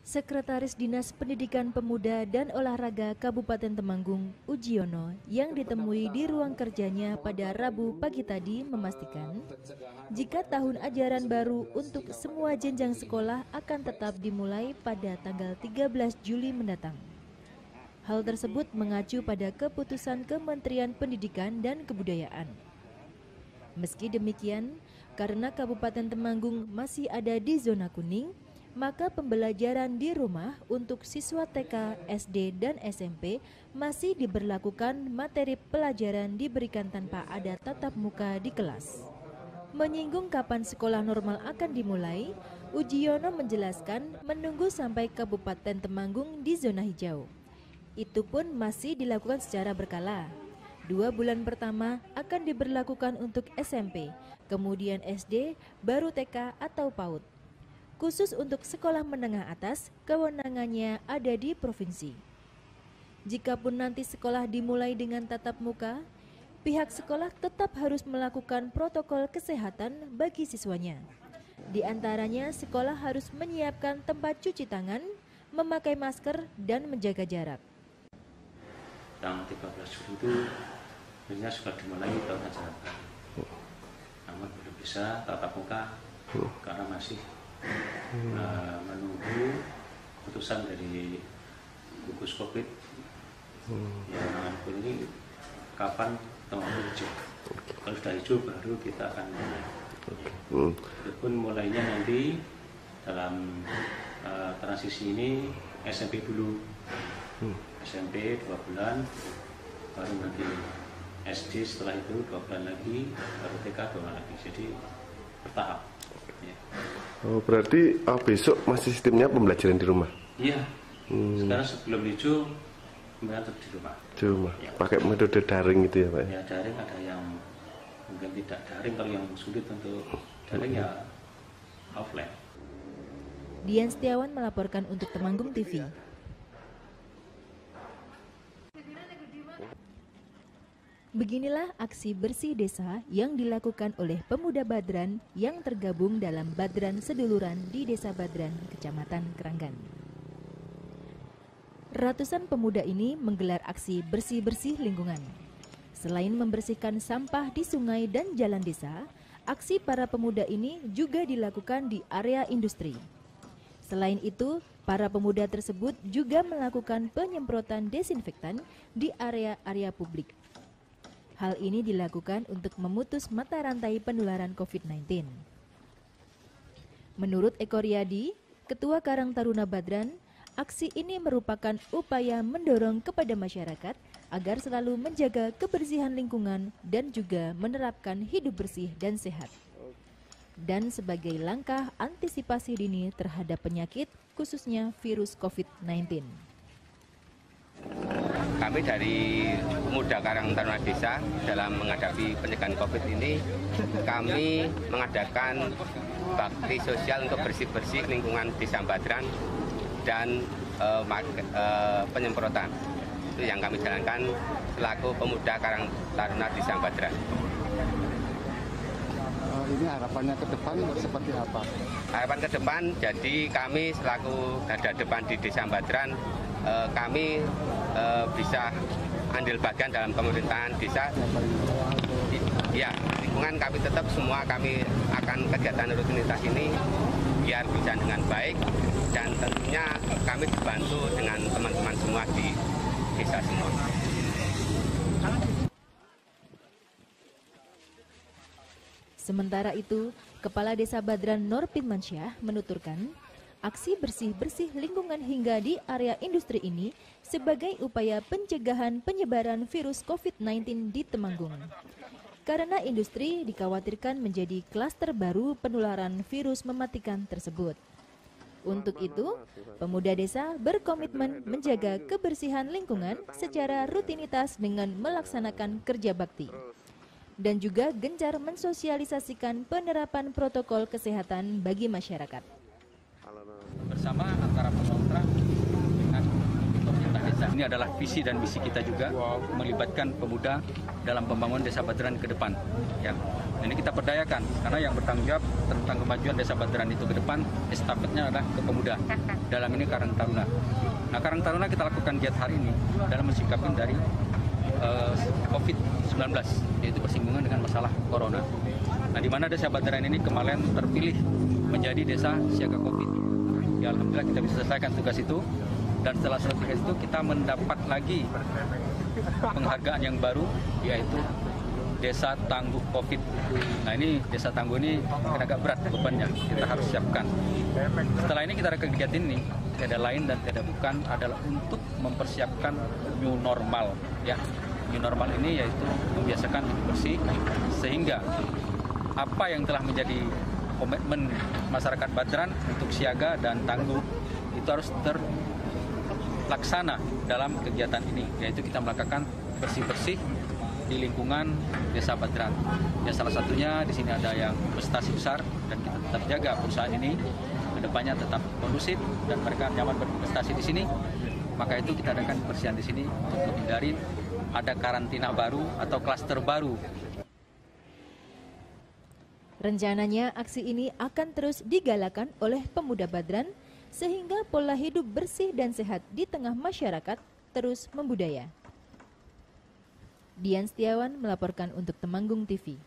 Sekretaris Dinas Pendidikan Pemuda dan Olahraga Kabupaten Temanggung, Ujiono, yang ditemui di ruang kerjanya pada Rabu pagi tadi memastikan jika tahun ajaran baru untuk semua jenjang sekolah akan tetap dimulai pada tanggal 13 Juli mendatang. Hal tersebut mengacu pada keputusan Kementerian Pendidikan dan Kebudayaan. Meski demikian, karena Kabupaten Temanggung masih ada di zona kuning, maka pembelajaran di rumah untuk siswa TK, SD, dan SMP masih diberlakukan. Materi pelajaran diberikan tanpa ada tatap muka di kelas. Menyinggung kapan sekolah normal akan dimulai, Ujiono menjelaskan menunggu sampai Kabupaten Temanggung di zona hijau. Itu pun masih dilakukan secara berkala. 2 bulan pertama akan diberlakukan untuk SMP, kemudian SD, baru TK atau PAUD. Khusus untuk sekolah menengah atas, kewenangannya ada di provinsi. Jikapun nanti sekolah dimulai dengan tatap muka, pihak sekolah tetap harus melakukan protokol kesehatan bagi siswanya. Di antaranya, sekolah harus menyiapkan tempat cuci tangan, memakai masker, dan menjaga jarak. Tanggal 13 Juli itu sebenarnya sudah dimulai tahun ajaran baru. Namun belum bisa tatap muka karena masih menunggu keputusan dari gugus COVID yang ini kapan teman-teman hijau. Kalau sudah hijau baru kita akan mulai. Walaupun mulainya nanti dalam transisi ini SMP dulu, SMP 2 bulan, baru nanti SD setelah itu 2 bulan lagi, baru TK 2 bulan lagi. Jadi bertahap. Ya. Oh, berarti besok masih sistemnya pembelajaran di rumah? Iya. Sekarang sebelum hijau, kemudian tetap di rumah. Di rumah. Ya. Pakai metode daring gitu ya, Pak? Ya, daring ada yang mungkin tidak daring, kalau yang sulit untuk daring ya offline. Dian Setiawan melaporkan untuk Temanggung TV. Beginilah aksi bersih desa yang dilakukan oleh pemuda Badran yang tergabung dalam Badran Seduluran di Desa Badran, Kecamatan Keranggan. Ratusan pemuda ini menggelar aksi bersih-bersih lingkungan. Selain membersihkan sampah di sungai dan jalan desa, aksi para pemuda ini juga dilakukan di area industri. Selain itu, para pemuda tersebut juga melakukan penyemprotan desinfektan di area-area publik. Hal ini dilakukan untuk memutus mata rantai penularan COVID-19. Menurut Eko Riyadi, Ketua Karang Taruna Badran, aksi ini merupakan upaya mendorong kepada masyarakat agar selalu menjaga kebersihan lingkungan dan juga menerapkan hidup bersih dan sehat. Dan sebagai langkah antisipasi dini terhadap penyakit, khususnya virus COVID-19. Kami dari Pemuda Karang Taruna Desa dalam menghadapi pencegahan COVID ini, kami mengadakan bakti sosial untuk bersih-bersih lingkungan Desa Badran dan penyemprotan. Itu yang kami jalankan selaku Pemuda Karang Taruna Desa Badran. Ini harapannya ke depan seperti apa? Harapan ke depan, jadi kami selaku garda depan di Desa Badran, kami bisa andil bagian dalam pemerintahan desa. Ya, lingkungan kami tetap semua, kami akan kegiatan rutinitas ini biar bisa dengan baik, dan tentunya kami dibantu dengan teman-teman semua di desa semua. Sementara itu, Kepala Desa Badran Nur Firmansyah menuturkan, aksi bersih-bersih lingkungan hingga di area industri ini sebagai upaya pencegahan penyebaran virus COVID-19 di Temanggung. Karena industri dikhawatirkan menjadi klaster baru penularan virus mematikan tersebut. Untuk itu, pemuda desa berkomitmen menjaga kebersihan lingkungan secara rutinitas dengan melaksanakan kerja bakti. Dan juga gencar mensosialisasikan penerapan protokol kesehatan bagi masyarakat. Bersama antara pemerintah dengan pemerintah desa. ini adalah visi dan misi kita juga, melibatkan pemuda dalam pembangunan Desa Baderan ke depan. Ya. Ini kita perdayakan, karena yang bertanggung jawab tentang kemajuan Desa Baderan itu ke depan, estafetnya adalah ke pemuda. Dalam ini Karang Taruna. Nah, Karang Taruna kita lakukan giat hari ini dalam mensikapi dari COVID-19, yaitu bersinggungan dengan masalah corona. Nah, di mana Desa Baderan ini kemarin terpilih menjadi desa siaga COVID. Ya, alhamdulillah kita bisa selesaikan tugas itu, dan setelah selesai tugas itu kita mendapat lagi penghargaan yang baru, yaitu Desa Tangguh COVID. Nah, ini Desa Tangguh ini agak berat bebannya, kita harus siapkan. Setelah ini kita ada kegiatan ini, tidak lain dan tidak bukan adalah untuk mempersiapkan new normal. Ya, new normal ini yaitu membiasakan hidup bersih, sehingga apa yang telah menjadi komitmen masyarakat Baderan untuk siaga dan tangguh itu harus terlaksana dalam kegiatan ini, yaitu kita melakukan bersih-bersih di lingkungan Desa Baderan. Ya, salah satunya di sini ada yang investasi besar, dan kita tetap jaga perusahaan ini kedepannya tetap kondusif dan mereka nyaman berinvestasi di sini. Maka itu kita adakan kebersihan di sini untuk menghindari ada karantina baru atau klaster baru. Rencananya aksi ini akan terus digalakan oleh pemuda Baderan sehingga pola hidup bersih dan sehat di tengah masyarakat terus membudaya. Dian Setiawan melaporkan untuk Temanggung TV.